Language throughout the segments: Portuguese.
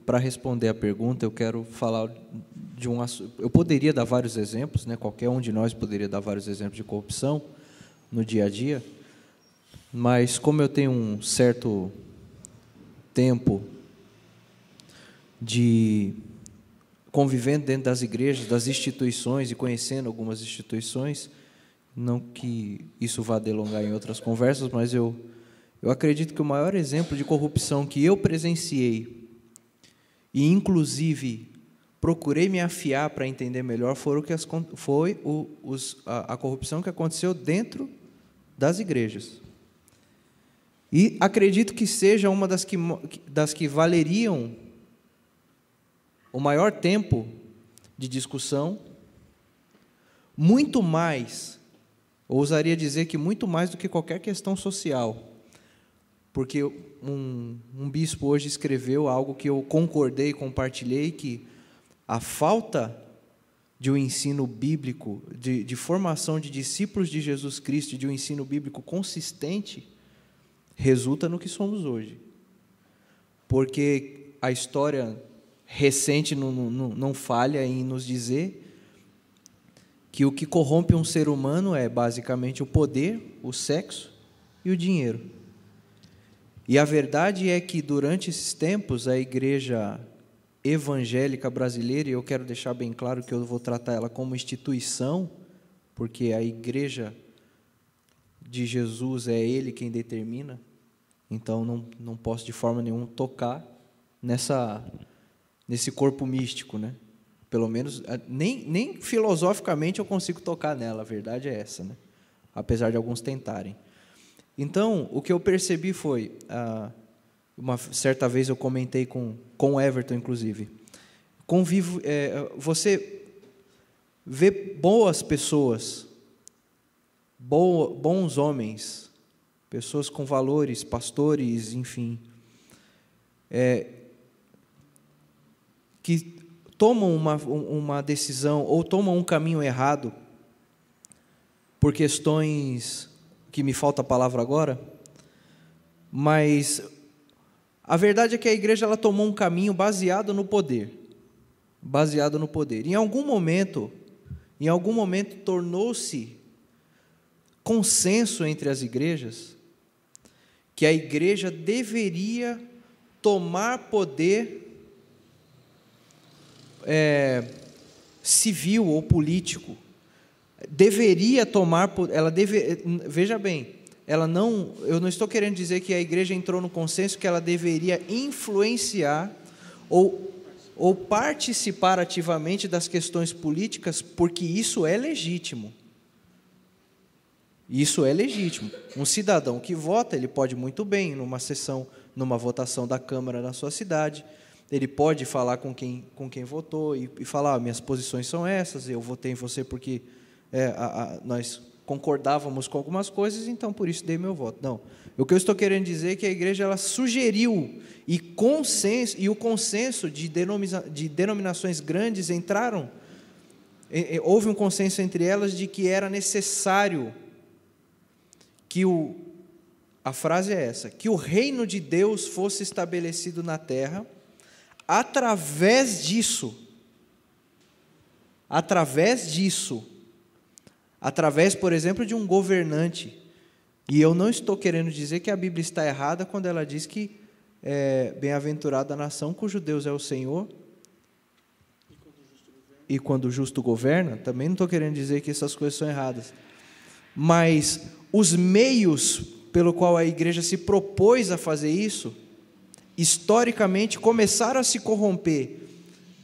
Para responder a pergunta, eu quero falar de um assunto. Eu poderia dar vários exemplos, né? Qualquer um de nós poderia dar vários exemplos de corrupção no dia a dia, mas como eu tenho um certo tempo de convivendo dentro das igrejas, das instituições e conhecendo algumas instituições, não que isso vá delongar em outras conversas, mas eu acredito que o maior exemplo de corrupção que eu presenciei e, inclusive, procurei me afiar para entender melhor, foi a corrupção que aconteceu dentro das igrejas. E acredito que seja uma das que valeriam o maior tempo de discussão, muito mais, ousaria dizer que muito mais do que qualquer questão social, porque um bispo hoje escreveu algo que eu concordei e compartilhei, que a falta de um ensino bíblico, de formação de discípulos de Jesus Cristo, de um ensino bíblico consistente, resulta no que somos hoje. Porque a história recente não falha em nos dizer que o que corrompe um ser humano é basicamente o poder, o sexo e o dinheiro. E a verdade é que durante esses tempos a igreja evangélica brasileira, e eu quero deixar bem claro que eu vou tratar ela como instituição, porque a igreja de Jesus é Ele quem determina, então não posso de forma nenhuma tocar nesse corpo místico, né? Pelo menos, nem filosoficamente eu consigo tocar nela, a verdade é essa, né? Apesar de alguns tentarem. Então, o que eu percebi foi, uma certa vez eu comentei com o Everton, inclusive, você vê boas pessoas, bons homens, pessoas com valores, pastores, enfim, que tomam uma decisão ou tomam um caminho errado por questões que me falta a palavra agora, mas a verdade é que a igreja ela tomou um caminho baseado no poder. Em algum momento tornou-se consenso entre as igrejas que a igreja deveria tomar poder civil ou político. Veja bem, eu não estou querendo dizer que a igreja entrou no consenso que ela deveria influenciar ou participar ativamente das questões políticas, porque isso é legítimo. Isso é legítimo. Um cidadão que vota, ele pode muito bem, numa votação da Câmara na sua cidade, ele pode falar com quem votou e falar, minhas posições são essas, eu votei em você porque nós concordávamos com algumas coisas, então por isso dei meu voto. Não. O que eu estou querendo dizer é que a igreja ela sugeriu e o consenso de denominações grandes houve um consenso entre elas de que era necessário que a frase é essa, que o reino de Deus fosse estabelecido na terra, através disso, por exemplo, de um governante. E eu não estou querendo dizer que a Bíblia está errada quando ela diz que bem-aventurada a nação cujo Deus é o Senhor, e quando o justo governa, também não estou querendo dizer que essas coisas são erradas. Mas os meios pelo qual a igreja se propôs a fazer isso, historicamente começaram a se corromper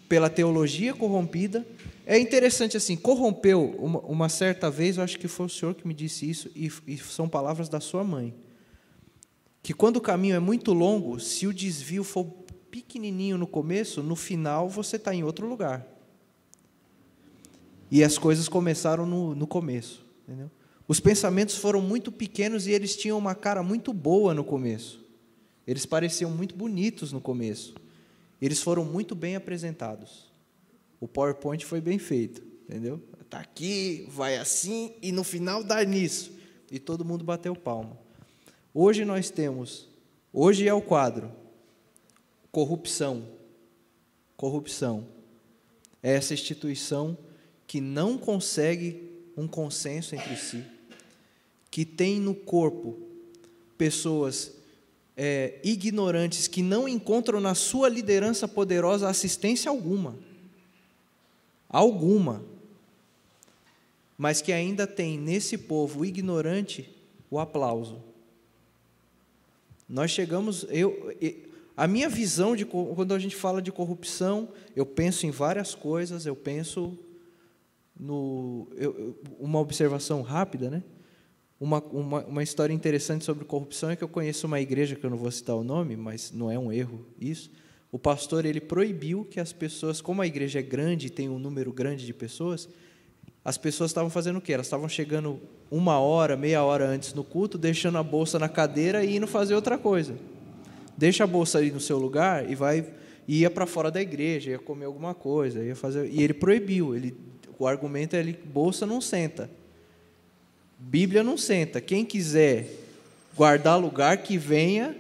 pela teologia corrompida. É interessante assim, corrompeu uma certa vez, eu acho que foi o senhor que me disse isso, e são palavras da sua mãe, que quando o caminho é muito longo, se o desvio for pequenininho no começo, no final você está em outro lugar. E as coisas começaram no começo, entendeu? Os pensamentos foram muito pequenos e eles tinham uma cara muito boa no começo. Eles pareciam muito bonitos no começo. Eles foram muito bem apresentados. O PowerPoint foi bem feito, entendeu? Está aqui, vai assim, e no final dá nisso. E todo mundo bateu palma. Hoje é o quadro. Corrupção. Corrupção é essa instituição que não consegue um consenso entre si, que tem no corpo pessoas ignorantes que não encontram na sua liderança poderosa assistência alguma, mas que ainda tem nesse povo ignorante o aplauso. Nós chegamos, a minha visão de quando a gente fala de corrupção, eu penso em várias coisas, eu penso uma observação rápida, né? Uma história interessante sobre corrupção é que eu conheço uma igreja, que eu não vou citar o nome, mas não é um erro isso. O pastor, ele proibiu que as pessoas, como a igreja é grande e tem um número grande de pessoas, as pessoas estavam fazendo o quê? Elas estavam chegando 1 hora, meia hora antes no culto, deixando a bolsa na cadeira e indo fazer outra coisa. Deixa a bolsa ali no seu lugar e ia para fora da igreja, ia comer alguma coisa, ia fazer. E ele proibiu. O argumento é: bolsa não senta. Bíblia não senta. Quem quiser guardar lugar, que venha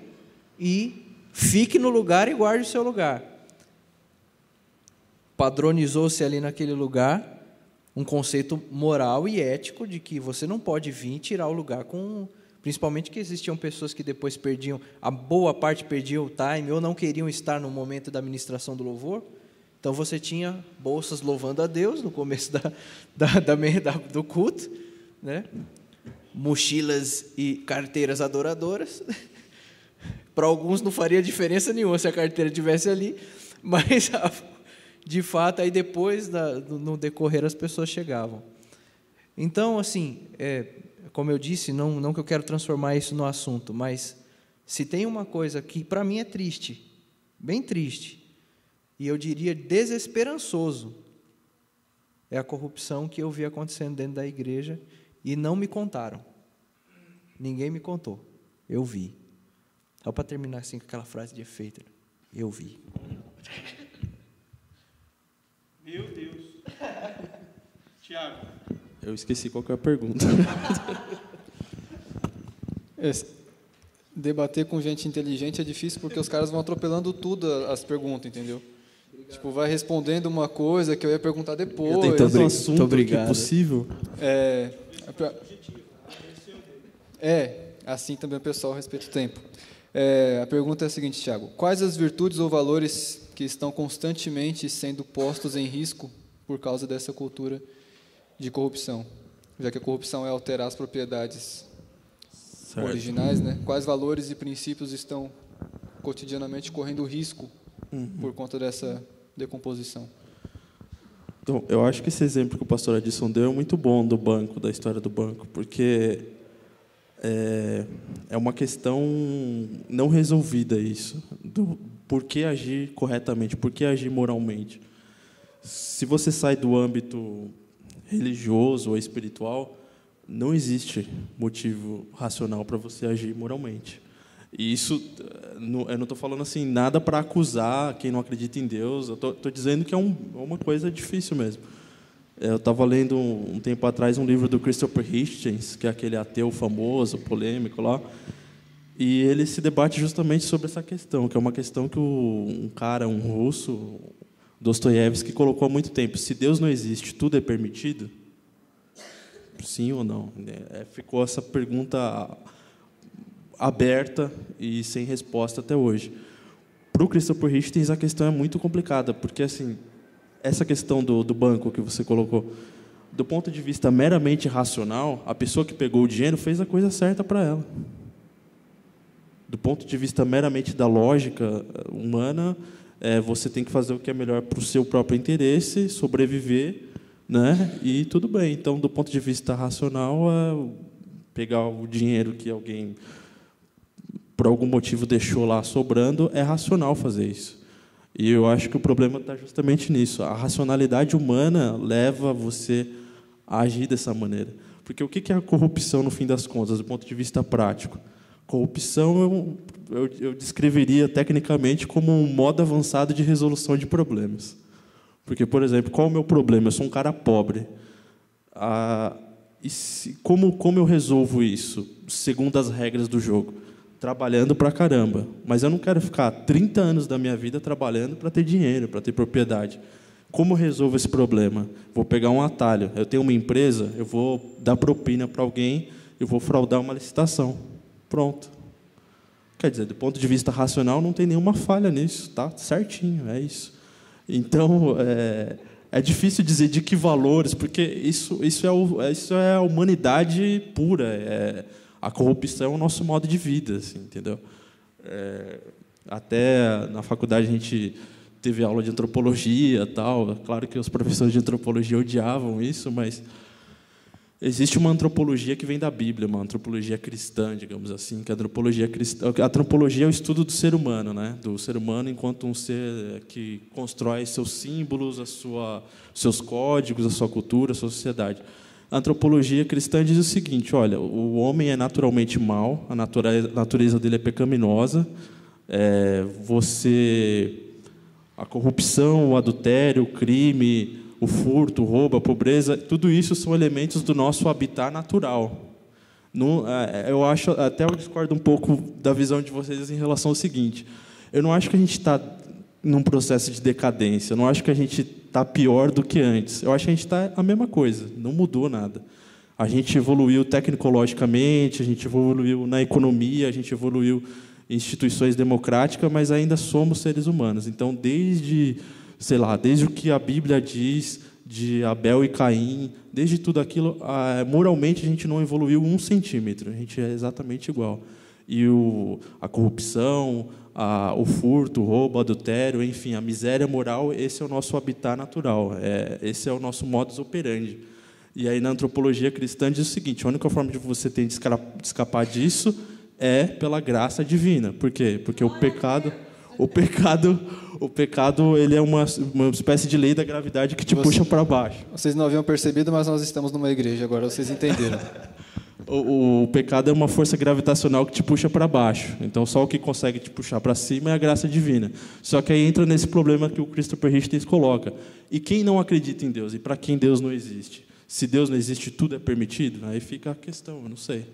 e fique no lugar e guarde o seu lugar. Padronizou-se ali naquele lugar um conceito moral e ético de que você não pode vir e tirar o lugar principalmente que existiam pessoas que depois perdiam, a boa parte perdiam o time ou não queriam estar no momento da ministração do louvor. Então você tinha bolsas louvando a Deus no começo do culto, né? Mochilas e carteiras adoradoras. Para alguns não faria diferença nenhuma se a carteira estivesse ali, mas de fato aí depois no decorrer as pessoas chegavam. Então, assim, como eu disse, não que eu quero transformar isso no assunto, mas se tem uma coisa que para mim é triste, bem triste, e eu diria desesperançoso, é a corrupção que eu vi acontecendo dentro da igreja e não me contaram. Ninguém me contou. Eu vi. Só para terminar assim com aquela frase de efeito. Eu vi. Meu Deus. Tiago. Eu esqueci qual que é a pergunta. Debater com gente inteligente é difícil porque os caras vão atropelando tudo as perguntas, entendeu? Obrigado. Tipo, vai respondendo uma coisa que eu ia perguntar depois. Eu tenho tanto assunto que é possível. Assim também o pessoal respeita o tempo. A pergunta é a seguinte, Tiago: quais as virtudes ou valores que estão constantemente sendo postos em risco por causa dessa cultura de corrupção? Já que a corrupção é alterar as propriedades originais, né? Quais valores e princípios estão cotidianamente correndo risco por conta dessa decomposição? Então, eu acho que esse exemplo que o pastor Adilson deu é muito bom do banco, da história do banco, porque é uma questão não resolvida isso, do por que agir corretamente, por que agir moralmente. Se você sai do âmbito religioso ou espiritual, não existe motivo racional para você agir moralmente. E isso, eu não estou falando assim nada para acusar quem não acredita em Deus, eu estou dizendo que é uma coisa difícil mesmo. Eu estava lendo um tempo atrás um livro do Christopher Hitchens, que é aquele ateu famoso, polêmico lá, e ele se debate justamente sobre essa questão, que é uma questão que um russo, Dostoiévski, colocou há muito tempo: se Deus não existe, tudo é permitido? Sim ou não? Ficou essa pergunta aberta e sem resposta até hoje. Para o Christopher Hitchens, a questão é muito complicada, porque assim, essa questão do banco que você colocou, do ponto de vista meramente racional, a pessoa que pegou o dinheiro fez a coisa certa para ela. Do ponto de vista meramente da lógica humana, você tem que fazer o que é melhor para o seu próprio interesse, sobreviver, né? E tudo bem. Então, do ponto de vista racional, pegar o dinheiro que alguém, por algum motivo, deixou lá sobrando, é racional fazer isso. E eu acho que o problema está justamente nisso. A racionalidade humana leva você a agir dessa maneira. Porque o que é a corrupção, no fim das contas, do ponto de vista prático? Corrupção eu descreveria tecnicamente como um modo avançado de resolução de problemas. Porque, por exemplo, qual é o meu problema? Eu sou um cara pobre. Como eu resolvo isso, segundo as regras do jogo? trabalhando pra caramba, mas eu não quero ficar 30 anos da minha vida trabalhando para ter dinheiro, para ter propriedade. Como eu resolvo esse problema? Vou pegar um atalho. Eu tenho uma empresa, eu vou dar propina para alguém, eu vou fraudar uma licitação. Pronto. Quer dizer, do ponto de vista racional, não tem nenhuma falha nisso, tá certinho, é isso. Então, é difícil dizer de que valores, porque isso é a humanidade pura. A corrupção é o nosso modo de vida, assim, entendeu? Até na faculdade a gente teve aula de antropologia, tal. Claro que os professores de antropologia odiavam isso, mas existe uma antropologia que vem da Bíblia, uma antropologia cristã, digamos assim, que a antropologia cristã, a antropologia é o estudo do ser humano, né? Do ser humano enquanto um ser que constrói seus símbolos, seus códigos, a sua cultura, a sua sociedade. A antropologia cristã diz o seguinte: olha, o homem é naturalmente mau, a natureza dele é pecaminosa, a corrupção, o adultério, o crime, o furto, o roubo, a pobreza, tudo isso são elementos do nosso habitat natural. Eu acho, até eu discordo um pouco da visão de vocês em relação ao seguinte: eu não acho que a gente está num processo de decadência, eu não acho que a gente está pior do que antes. Eu acho que a gente está a mesma coisa, não mudou nada. A gente evoluiu tecnologicamente, a gente evoluiu na economia, a gente evoluiu em instituições democráticas, mas ainda somos seres humanos. Então, desde o que a Bíblia diz de Abel e Caim, desde tudo aquilo, moralmente a gente não evoluiu 1 centímetro, a gente é exatamente igual. E a corrupção, o furto, o roubo, o adultério, enfim, a miséria moral, esse é o nosso habitat natural, esse é o nosso modus operandi. E aí, na antropologia cristã, diz o seguinte: a única forma de você ter de escapar disso é pela graça divina. Por quê? Porque o pecado ele é uma espécie de lei da gravidade que te puxa para baixo. Vocês não haviam percebido, mas nós estamos numa igreja, agora vocês entenderam. O pecado é uma força gravitacional que te puxa para baixo. Então, só o que consegue te puxar para cima é a graça divina. Só que aí entra nesse problema que o Christopher Hitchens coloca. E quem não acredita em Deus? E para quem Deus não existe? Se Deus não existe, tudo é permitido? Aí fica a questão, eu não sei.